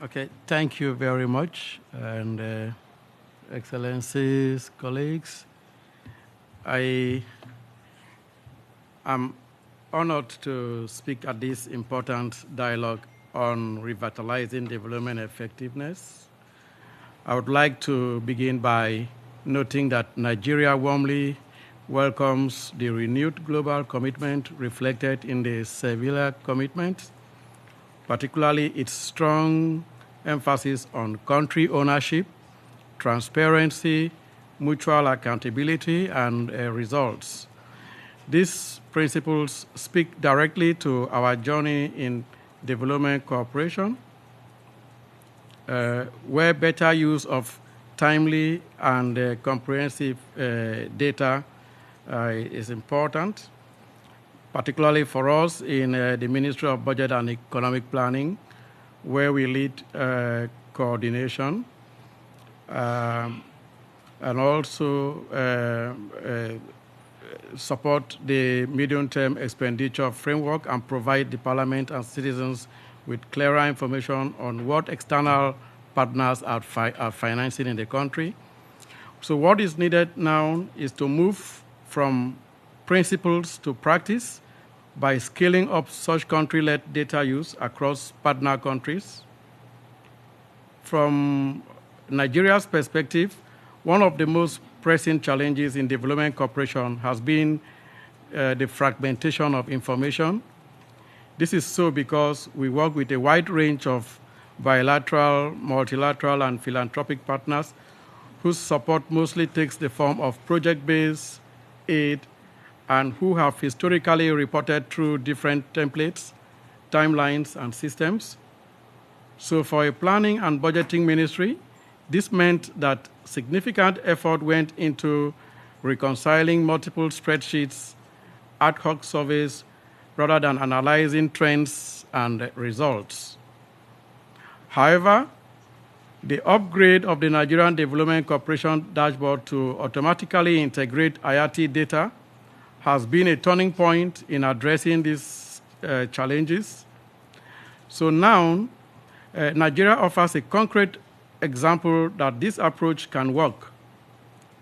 Okay, thank you very much, and Excellencies, colleagues. I am honored to speak at this important dialogue on revitalizing development effectiveness. I would like to begin by noting that Nigeria warmly welcomes the renewed global commitment reflected in the Sevilla commitment, particularly its strong emphasis on country ownership, transparency, mutual accountability, and results. These principles speak directly to our journey in development cooperation, where better use of timely and comprehensive data is important, particularly for us in the Ministry of Budget and Economic Planning, where we lead coordination and also support the medium-term expenditure framework and provide the Parliament and citizens with clearer information on what external partners are financing in the country. So what is needed now is to move from principles to practice by scaling up such country-led data use across partner countries. From Nigeria's perspective, one of the most pressing challenges in development cooperation has been the fragmentation of information. This is so because we work with a wide range of bilateral, multilateral, and philanthropic partners whose support mostly takes the form of project-based aid and who have historically reported through different templates, timelines, and systems. So for a planning and budgeting ministry, this meant that significant effort went into reconciling multiple spreadsheets, ad hoc surveys, rather than analyzing trends and results. However, the upgrade of the Nigerian Development Corporation dashboard to automatically integrate IATI data has been a turning point in addressing these challenges. So now, Nigeria offers a concrete example that this approach can work.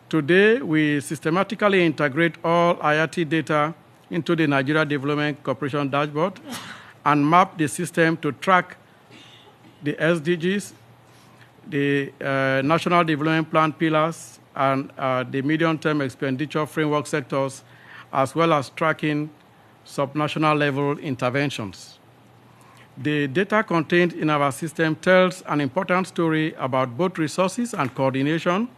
Today, we systematically integrate all IATI data into the Nigeria Development Corporation dashboard and map the system to track the SDGs, the National Development Plan pillars, and the medium-term expenditure framework sectors, as well as tracking subnational level interventions. The data contained in our system tells an important story about both resources and coordination.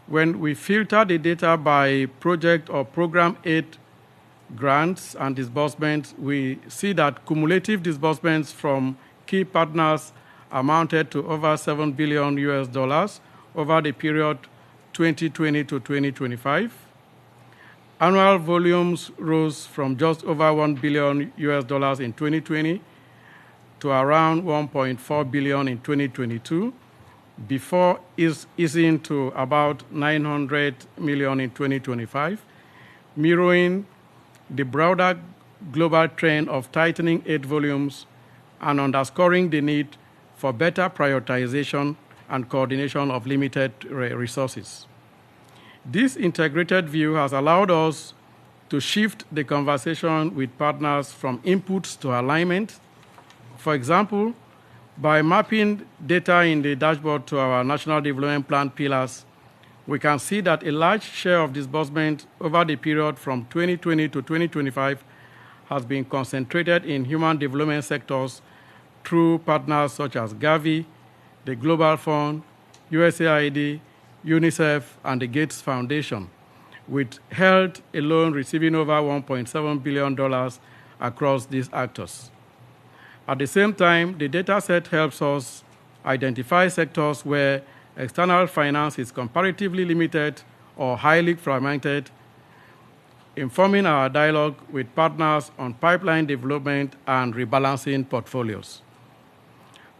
When we filter the data by project or program aid grants and disbursements, we see that cumulative disbursements from key partners amounted to over $7 billion over the period 2020 to 2025. Annual volumes rose from just over $1 billion in 2020 to around $1.4 billion in 2022, before easing to about $900 million in 2025, mirroring the broader global trend of tightening aid volumes and underscoring the need for better prioritization and coordination of limited resources. This integrated view has allowed us to shift the conversation with partners from inputs to alignment. For example, by mapping data in the dashboard to our National Development Plan pillars, we can see that a large share of disbursement over the period from 2020 to 2025 has been concentrated in human development sectors through partners such as Gavi, the Global Fund, USAID, UNICEF, and the Gates Foundation, with health alone receiving over $1.7 billion across these actors. At the same time, the data set helps us identify sectors where external finance is comparatively limited or highly fragmented, informing our dialogue with partners on pipeline development and rebalancing portfolios.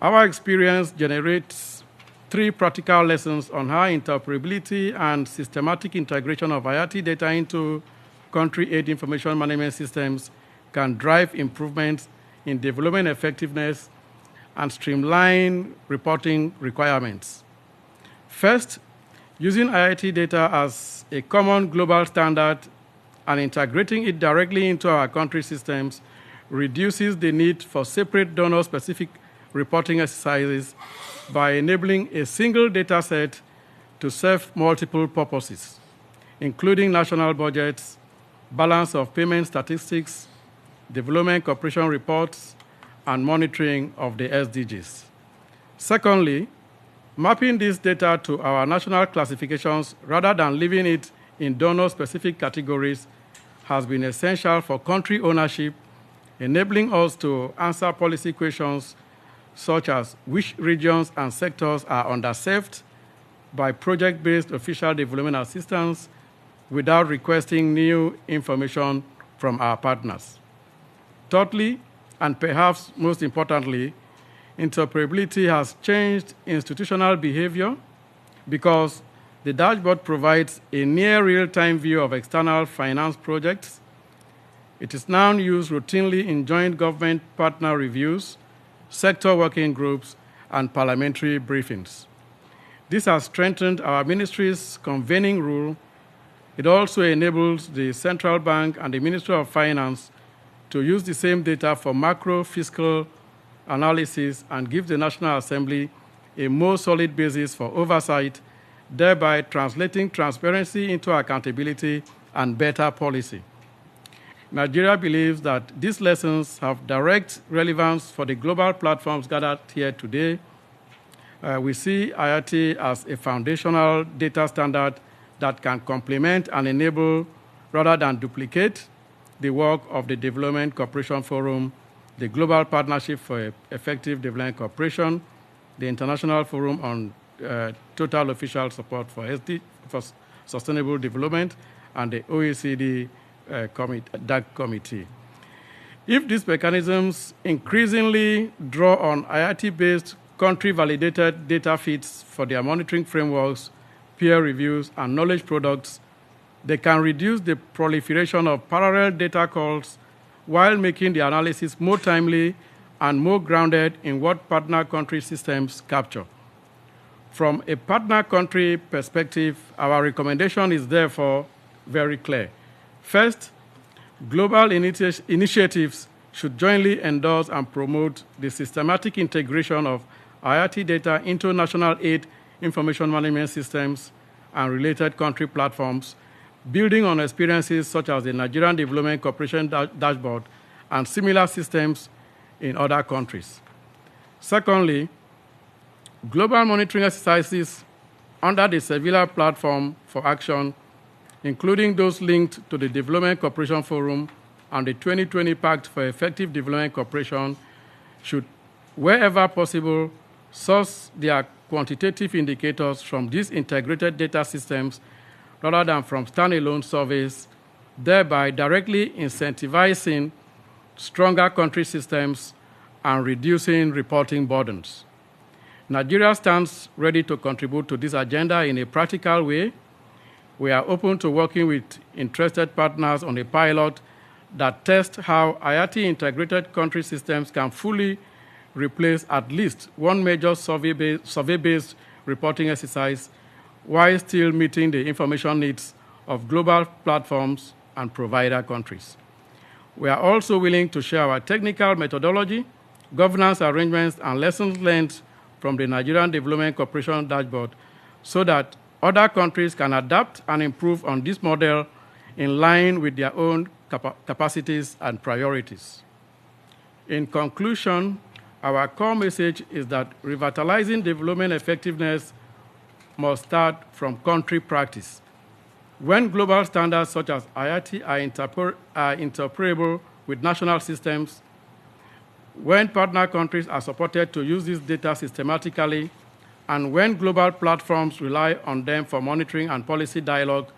Our experience generates 3 practical lessons on how interoperability and systematic integration of IATI data into country aid information management systems can drive improvements in development effectiveness and streamline reporting requirements. First, using IATI data as a common global standard and integrating it directly into our country systems reduces the need for separate donor-specific reporting exercises by enabling a single data set to serve multiple purposes, including national budgets, balance of payment statistics, development cooperation reports, and monitoring of the SDGs. Secondly, mapping this data to our national classifications rather than leaving it in donor-specific categories has been essential for country ownership, enabling us to answer policy questions such as which regions and sectors are underserved by project-based official development assistance without requesting new information from our partners. Thirdly, and perhaps most importantly, interoperability has changed institutional behavior because the dashboard provides a near real-time view of external finance projects. It is now used routinely in joint government partner reviews, sector working groups, and parliamentary briefings. This has strengthened our ministry's convening rule. It also enables the Central Bank and the Ministry of Finance to use the same data for macro fiscal analysis and gives the National Assembly a more solid basis for oversight, thereby translating transparency into accountability and better policy. Nigeria believes that these lessons have direct relevance for the global platforms gathered here today. We see IATI as a foundational data standard that can complement and enable, rather than duplicate, the work of the Development Cooperation Forum, the Global Partnership for Effective Development Cooperation, the International Forum on Total Official Support for Sustainable Development, and the OECD DAC Committee. If these mechanisms increasingly draw on IATI-based country-validated data feeds for their monitoring frameworks, peer reviews, and knowledge products, they can reduce the proliferation of parallel data calls while making the analysis more timely and more grounded in what partner country systems capture. From a partner country perspective, our recommendation is therefore very clear. First, global initiatives should jointly endorse and promote the systematic integration of IATI data into national aid information management systems and related country platforms, building on experiences such as the Nigerian Development Cooperation Dashboard and similar systems in other countries. Secondly, global monitoring exercises under the Sevilla Platform for Action, including those linked to the Development Cooperation Forum and the 2020 Pact for Effective Development Cooperation, should, wherever possible, source their quantitative indicators from these integrated data systems rather than from standalone surveys, thereby directly incentivizing stronger country systems and reducing reporting burdens. Nigeria stands ready to contribute to this agenda in a practical way. We are open to working with interested partners on a pilot that tests how IATI integrated country systems can fully replace at least one major survey-based reporting exercise while still meeting the information needs of global platforms and provider countries. We are also willing to share our technical methodology, governance arrangements, and lessons learned from the Nigerian Development Cooperation Dashboard so that other countries can adapt and improve on this model in line with their own capacities and priorities. In conclusion, our core message is that revitalizing development effectiveness must start from country practice. When global standards such as IATI are interoperable with national systems, when partner countries are supported to use this data systematically, and when global platforms rely on them for monitoring and policy dialogue,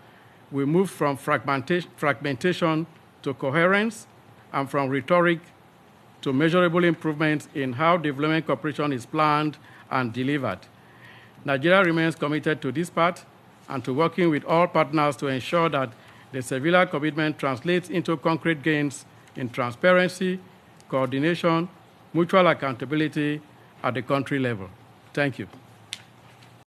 we move from fragmentation to coherence and from rhetoric to measurable improvements in how development cooperation is planned and delivered. Nigeria remains committed to this path and to working with all partners to ensure that the Sevilla commitment translates into concrete gains in transparency, coordination, mutual accountability, at the country level. Thank you.